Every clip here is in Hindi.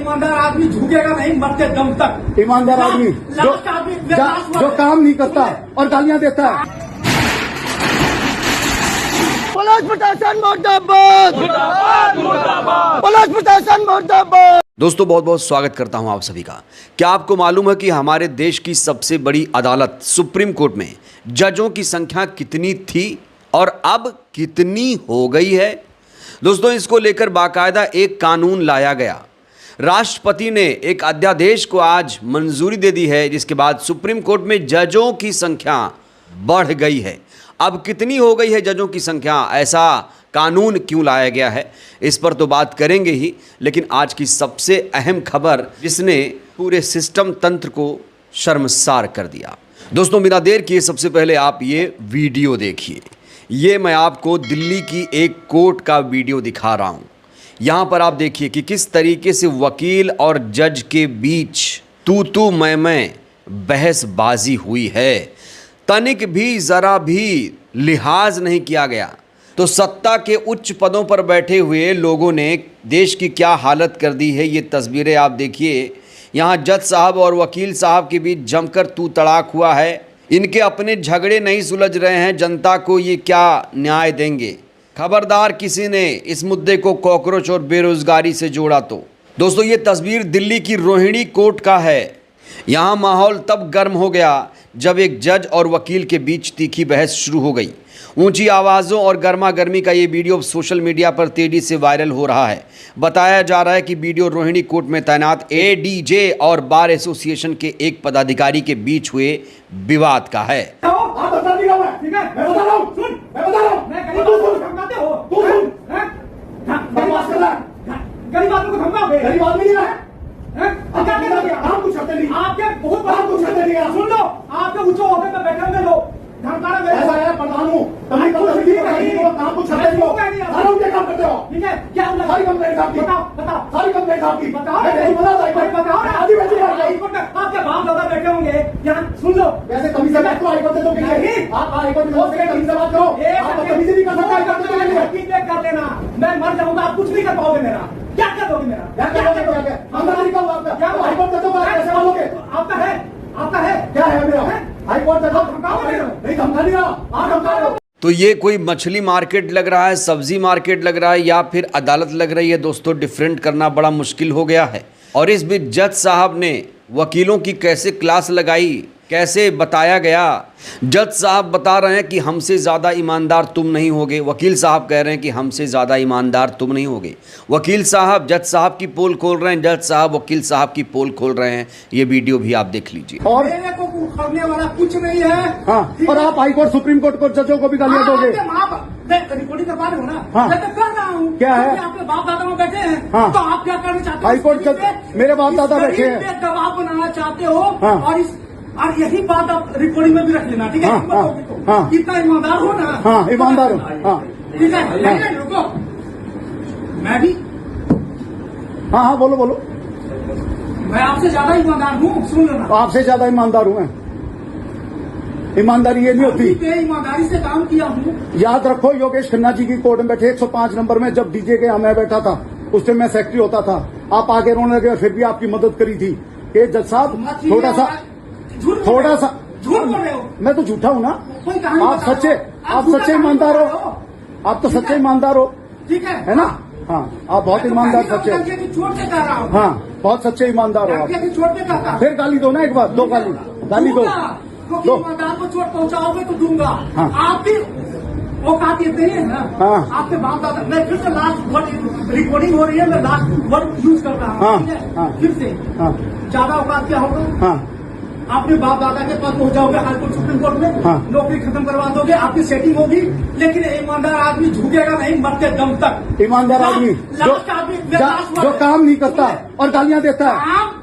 ईमानदार आदमी झुकेगा नहीं मरते दम तक। ईमानदार आदमी जो काम नहीं करता और गालियां देता है। पुलिस प्रशासन मुर्दाबाद, पुलिस प्रशासन मुर्दाबाद। दोस्तों बहुत बहुत स्वागत करता हूं आप सभी का। क्या आपको मालूम है कि हमारे देश की सबसे बड़ी अदालत सुप्रीम कोर्ट में जजों की संख्या कितनी थी और अब कितनी हो गई है? दोस्तों इसको लेकर बाकायदा एक कानून लाया गया। राष्ट्रपति ने एक अध्यादेश को आज मंजूरी दे दी है, जिसके बाद सुप्रीम कोर्ट में जजों की संख्या बढ़ गई है। अब कितनी हो गई है जजों की संख्या, ऐसा कानून क्यों लाया गया है, इस पर तो बात करेंगे ही। लेकिन आज की सबसे अहम खबर जिसने पूरे सिस्टम तंत्र को शर्मसार कर दिया। दोस्तों बिना देर किए सबसे पहले आप ये वीडियो देखिए। ये मैं आपको दिल्ली की एक कोर्ट का वीडियो दिखा रहा हूँ। यहाँ पर आप देखिए कि किस तरीके से वकील और जज के बीच तू मैं बहसबाजी हुई है। तनिक भी ज़रा भी लिहाज नहीं किया गया। तो सत्ता के उच्च पदों पर बैठे हुए लोगों ने देश की क्या हालत कर दी है, ये तस्वीरें आप देखिए। यहाँ जज साहब और वकील साहब के बीच जमकर तू तड़ाक हुआ है। इनके अपने झगड़े नहीं सुलझ रहे हैं, जनता को ये क्या न्याय देंगे? खबरदार किसी ने इस मुद्दे को कॉकरोच और बेरोजगारी से जोड़ा तो। दोस्तों ये तस्वीर दिल्ली की रोहिणी कोर्ट का है। यहाँ माहौल तब गर्म हो गया जब एक जज और वकील के बीच तीखी बहस शुरू हो गई। ऊंची आवाज़ों और गर्मा गर्मी का ये वीडियो सोशल मीडिया पर तेजी से वायरल हो रहा है। बताया जा रहा है कि वीडियो रोहिणी कोर्ट में तैनात एडीजे और बार एसोसिएशन के एक पदाधिकारी के बीच हुए विवाद का है। गरीब आदमी को धमकाओगे? गरीब आदमी नहीं है। आप कुछ करते नहीं, आपके बहुत बड़ा कुछ करते नहीं। सुन लो, आपके ऊंचे ओहदे पे बैठे हुए लोग धमकाना मेरे ऐसा है प्रधान हूं, तुम कुछ नहीं हो, काम कुछ करते नहीं हो, सारा उनके काम करते हो। ठीक है, क्या हुआ? सारी कंप्लेंट आपकी, बताओ सारी कंप्लेंट आपकी, बताओ। मैं नहीं बता बताओ ना, आदि बैठे हैं हाई कोर्ट में, आपके बाप दादा बैठे होंगे यहाँ। सुन लो, वैसे कमी से बात करो, हाई कोर्ट से तो नहीं, आप हाई कोर्ट में कमी से बात करो। आप कमी से नहीं कर सकते, हाई कोर्ट से कर लेना। मैं मर जाऊंगा, आप कुछ नहीं कर पाओगे मेरा। क्या कर दोगे मेरा? क्या करोगे? आमदानी का आपका क्या हाई कोर्ट से तो कैसे मानोगे? आपका है क्या है मेरा? हाई कोर्ट से नहीं धमका नहीं रहा, आप धमका रहे हो। तो ये कोई मछली मार्केट लग रहा है, सब्जी मार्केट लग रहा है, या फिर अदालत लग रही है? दोस्तों डिफरेंट करना बड़ा मुश्किल हो गया है। और इस बीच जज साहब ने वकीलों की कैसे क्लास लगाई, कैसे बताया गया। जज साहब बता रहे हैं कि हमसे ज़्यादा ईमानदार तुम नहीं होगे, वकील साहब कह रहे हैं कि हमसे ज़्यादा ईमानदार तुम नहीं होगे। वकील साहब जज साहब की पोल खोल रहे हैं, जज साहब वकील साहब की पोल खोल रहे हैं। ये वीडियो भी आप देख लीजिए। और मेरे को करने वाला कुछ नहीं है। हाँ, और आप हाई कोर्ट सुप्रीम कोर्ट को जजों को भी गालियां दोगे? रिकॉर्डिंग करवा रहे हो ना? हाँ, मैं तो कर रहा हूँ। क्या है? आपके बाप दादा में बैठे हैं। हाँ, तो आप क्या करना चाहते हो? हाई कोर्ट मेरे बाप दादा बैठे हैं, दबाव बनाना चाहते हो। हाँ, और यही बात आप रिकॉर्डिंग में भी रख लेना, ठीक है? हाँ, कितना ईमानदार हो ना? हाँ ईमानदार हो। हाँ ठीक है, नहीं रुको, मैं भी हाँ बोलो बोलो। मैं आपसे ज्यादा ईमानदार हूँ, सुन लेना। आपसे ज्यादा ईमानदार हूँ मैं। ईमानदारी ये नहीं होती। ईमानदारी से काम किया हूँ। याद रखो, योगेश खन्ना जी की कोर्ट में बैठे 105 नंबर में, जब डीजे के यहाँ मैं बैठा था उस टाइम मैं सेक्रेटरी होता था। आप आगे रोने लगे, फिर भी आपकी मदद करी थी कि जज साहब थोड़ा सा झूठ बोल रहे हो। मैं तो झूठा हूँ ना? आप सच्चे ईमानदार हो, आप तो सच्चे ईमानदार हो, ठीक है ना? हाँ आप बहुत ईमानदार सच्चे, हाँ बहुत सच्चे ईमानदार हो आप। फिर गाली दो ना, एक बार दो गाली दो। ईमानदार को चोट पहुंचाओगे तो दूंगा। हाँ, आप भी औकात ये नहीं है ना? हाँ, आपके बाप दादा, मैं फिर से लास्ट वर्ड रिकॉर्डिंग हो रही है, मैं लास्ट वर्ड यूज करता हूँ। हाँ, ठीक है? हाँ, फिर से हाँ, ज्यादा औकात क्या होगा? हाँ, आपने बाप दादा के पास पहुंच जाओगे हाई कोर्ट सुप्रीम कोर्ट में। हाँ, नौकरी खत्म करवा दोगे, आपकी सेटिंग होगी। लेकिन ईमानदार आदमी झुकेगा नहीं मरते दम तक। ईमानदार आदमी जो काम नहीं करता और गालियां देता है,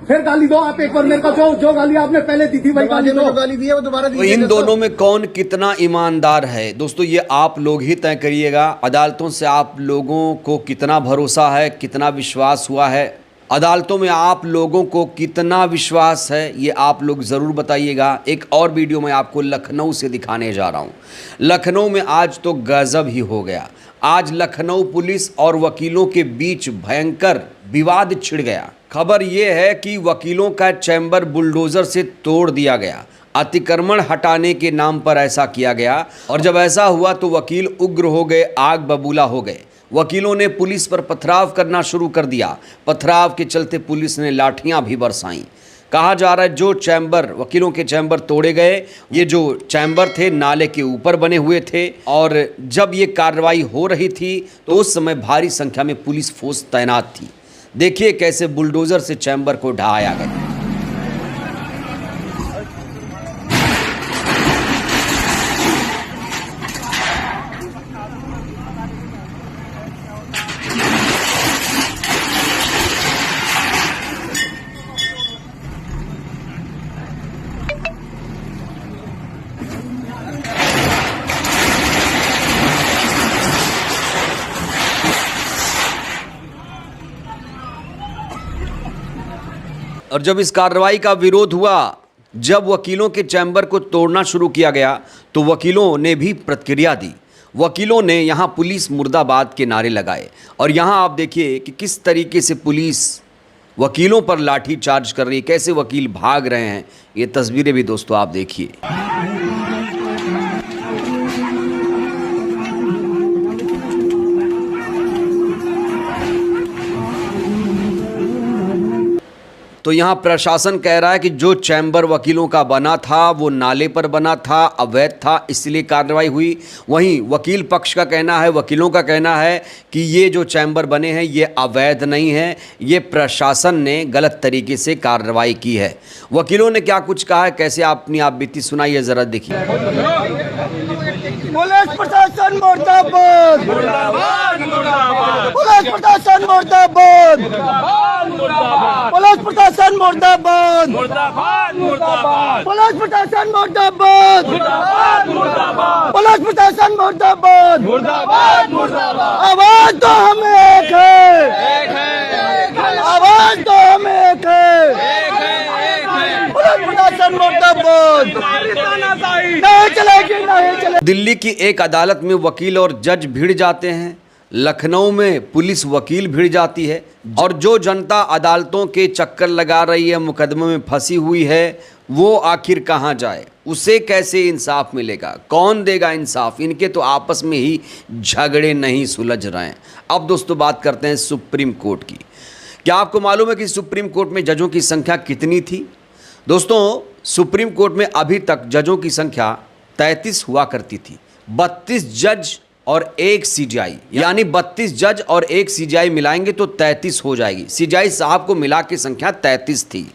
फिर गाली दो आप एक बार मेरे को। जो गाली आपने पहले दी थी वही गाली दो। गाली दी है वो दोबारा दी। तो इन दोनों में कौन कितना ईमानदार है दोस्तों, ये आप लोग ही तय करिएगा। अदालतों से आप लोगों को कितना भरोसा है, कितना विश्वास हुआ है, अदालतों में आप लोगों को कितना विश्वास है, ये आप लोग ज़रूर बताइएगा। एक और वीडियो मैं आपको लखनऊ से दिखाने जा रहा हूँ। लखनऊ में आज तो गजब ही हो गया। आज लखनऊ पुलिस और वकीलों के बीच भयंकर विवाद छिड़ गया। खबर यह है कि वकीलों का चैम्बर बुलडोजर से तोड़ दिया गया। अतिक्रमण हटाने के नाम पर ऐसा किया गया और जब ऐसा हुआ तो वकील उग्र हो गए, आग बबूला हो गए। वकीलों ने पुलिस पर पथराव करना शुरू कर दिया। पथराव के चलते पुलिस ने लाठियां भी बरसाईं। कहा जा रहा है जो चैम्बर, वकीलों के चैम्बर तोड़े गए, ये जो चैम्बर थे नाले के ऊपर बने हुए थे और जब ये कार्रवाई हो रही थी तो उस समय भारी संख्या में पुलिस फोर्स तैनात थी। देखिए कैसे बुलडोजर से चैम्बर को ढहाया गया। और जब इस कार्रवाई का विरोध हुआ, जब वकीलों के चैम्बर को तोड़ना शुरू किया गया तो वकीलों ने भी प्रतिक्रिया दी। वकीलों ने यहाँ पुलिस मुर्दाबाद के नारे लगाए और यहाँ आप देखिए कि किस तरीके से पुलिस वकीलों पर लाठी चार्ज कर रही है, कैसे वकील भाग रहे हैं। ये तस्वीरें भी दोस्तों आप देखिए। तो यहाँ प्रशासन कह रहा है कि जो चैम्बर वकीलों का बना था वो नाले पर बना था, अवैध था, इसलिए कार्रवाई हुई। वहीं वकील पक्ष का कहना है, वकीलों का कहना है कि ये जो चैम्बर बने हैं ये अवैध नहीं है, ये प्रशासन ने गलत तरीके से कार्रवाई की है। वकीलों ने क्या कुछ कहा है, कैसे अपनी आप बीती सुनाइए, जरा देखिए। पुलिस प्रशासन मुर्दाबाद, पुलिस प्रशासन मुर्दाबाद, पुलिस प्रशासन मुर्दाबाद, पुलिस प्रशासन मुर्दाबाद, पुलिस प्रशासन मुर्दाबाद, आवाज तो हम एक है, आवाज तो हम एक है, पुलिस प्रशासन मुर्दाबाद, नहीं चलेगी, नहीं चलेगी। दिल्ली की एक अदालत में वकील और जज भिड़ जाते हैं, लखनऊ में पुलिस वकील भिड़ जाती है और जो जनता अदालतों के चक्कर लगा रही है, मुकदमे में फंसी हुई है, वो आखिर कहाँ जाए, उसे कैसे इंसाफ मिलेगा, कौन देगा इंसाफ। इनके तो आपस में ही झगड़े नहीं सुलझ रहे हैं। अब दोस्तों बात करते हैं सुप्रीम कोर्ट की। क्या आपको मालूम है कि सुप्रीम कोर्ट में जजों की संख्या कितनी थी? दोस्तों सुप्रीम कोर्ट में अभी तक जजों की संख्या 33 हुआ करती थी। 32 जज और 1 सीजीआई, यानी 32 जज और 1 सीजीआई मिलाएंगे तो 33 हो जाएगी। सीजीआई साहब को मिला के संख्या 33 थी,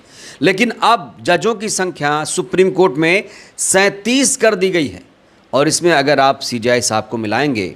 लेकिन अब जजों की संख्या सुप्रीम कोर्ट में 37 कर दी गई है और इसमें अगर आप सीजीआई साहब को मिलाएंगे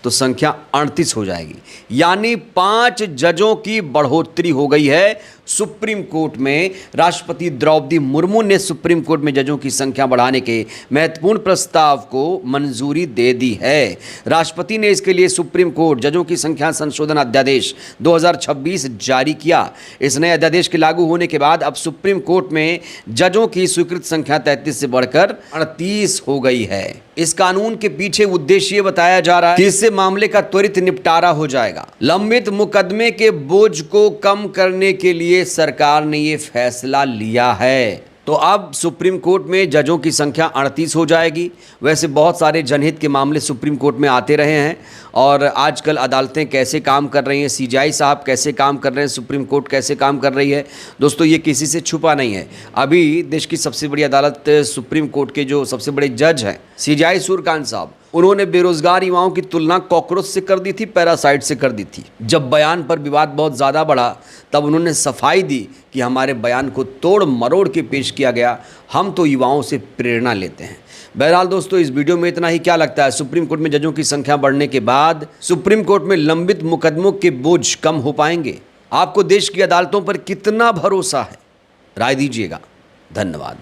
तो संख्या 38 हो जाएगी, यानी 5 जजों की बढ़ोतरी हो गई है सुप्रीम कोर्ट में। राष्ट्रपति द्रौपदी मुर्मू ने सुप्रीम कोर्ट में जजों की संख्या बढ़ाने के महत्वपूर्ण प्रस्ताव को मंजूरी दे दी है। राष्ट्रपति ने इसके लिए सुप्रीम कोर्ट जजों की संख्या संशोधन अध्यादेश 2026 जारी किया। इस नए अध्यादेश के लागू होने के बाद अब सुप्रीम कोर्ट में जजों की स्वीकृत संख्या 33 से बढ़कर 38 हो गई है। इस कानून के पीछे उद्देश्य ये बताया जा रहा है कि इससे मामले का त्वरित निपटारा हो जाएगा। लंबित मुकदमे के बोझ को कम करने के लिए सरकार ने ये फैसला लिया है। तो अब सुप्रीम कोर्ट में जजों की संख्या 38 हो जाएगी। वैसे बहुत सारे जनहित के मामले सुप्रीम कोर्ट में आते रहे हैं और आजकल अदालतें कैसे काम कर रही हैं, सीजीआई साहब कैसे काम कर रहे हैं, सुप्रीम कोर्ट कैसे काम कर रही है, दोस्तों ये किसी से छुपा नहीं है। अभी देश की सबसे बड़ी अदालत सुप्रीम कोर्ट के जो सबसे बड़े जज हैं सीजेआई सूर्यकांत साहब, उन्होंने बेरोजगार युवाओं की तुलना कॉकरोच से कर दी थी, पैरासाइट से कर दी थी। जब बयान पर विवाद बहुत ज़्यादा बढ़ा तब उन्होंने सफाई दी कि हमारे बयान को तोड़ मरोड़ के पेश किया गया, हम तो युवाओं से प्रेरणा लेते हैं। बहरहाल दोस्तों इस वीडियो में इतना ही। क्या लगता है सुप्रीम कोर्ट में जजों की संख्या बढ़ने के बाद सुप्रीम कोर्ट में लंबित मुकदमों के बोझ कम हो पाएंगे? आपको देश की अदालतों पर कितना भरोसा है? राय दीजिएगा। धन्यवाद।